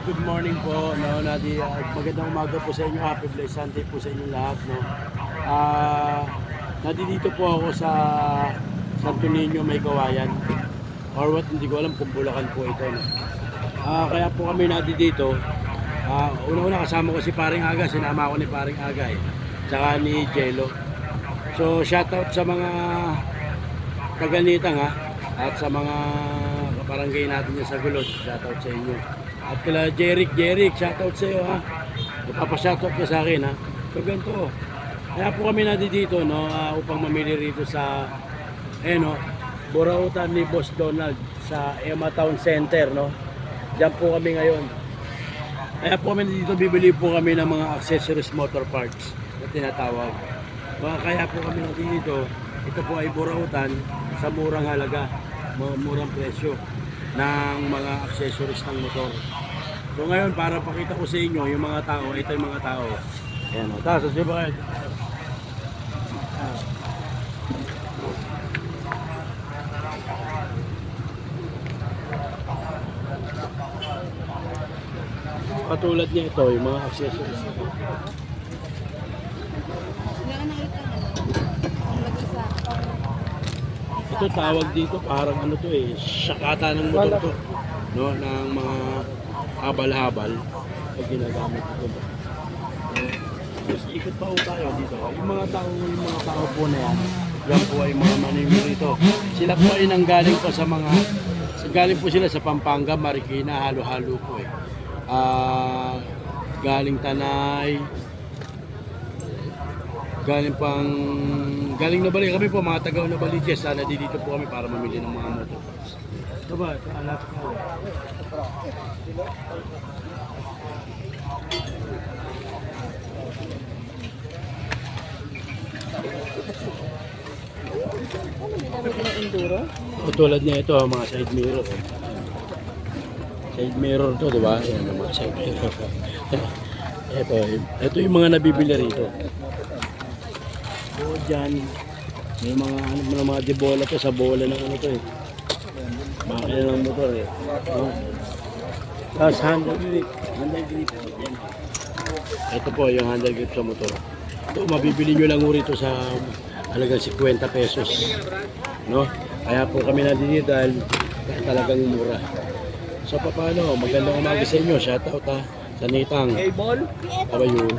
good morning po. No, magandang umaga po sa inyo. Happy blessed Sunday po sa inyong lahat. No. Nandito po ako sa Santo Niño, May Kawayan. Or what, hindi ko alam kung Bulacan po ito. No. Kaya po kami nandito. Una-una kasama ko si Paring Aga. Sinama ko ni Paring Aga eh. Tsaka ni Jello. So shoutout sa mga kaganitang at sa mga kabarangay natin dyan sa Gulod. Shoutout sa inyo. At kila Jeric, shoutout sa iyo ha. Ipapa-shoutout ka sa akin ha. So ganito. Kaya po kami nandito no, upang mamili rito sa Burautan ni Boss Donald sa Emma Town Center no. Diyan po kami ngayon. Kaya po kami dito, bibili po kami ng mga accessories motor parts na tinatawag. Kaya po kami nandito. Ito po ay Burautan sa murang halaga, murang presyo ng mga accessories ng motor. So ngayon, para pakita ko sa inyo yung mga tao, ito yung mga tao. Ayan o, tapos di ba? Katulad niya ito, yung mga accessories. Ito tawag dito, parang ano to eh, syakata ng motor to. No, ng mga habal-habal pag ginagamit ito. Tapos ikot pa po tayo dito. Yung mga tao po na yan po ay mga manimir rito. Sila po ay nanggaling pa sa mga, galing po sila sa Pampanga, Marikina, halo-halo po eh. Galing Tanay, galing Nubali. Kami po mga taga Nubali, sana dito po kami para mamili ng mga motor. Ito ba? Ito alat ko. O, tulad niya ito, mga side mirror. Side mirror to, di ba? Ayan, mga side mirror. ito yung mga nabibili rito. O, dyan. May mga debola to, sa bola ng ano to eh. Makina ng motor eh. No? Tapos handle grip. Ito po yung handle grip sa motor. Ito, mabibili nyo lang rito sa halagang 50 pesos. No? Kaya po kami nandito dahil talagang mura. So paano, magandang umaga sa inyo. Shoutout sa Nitang. How are you?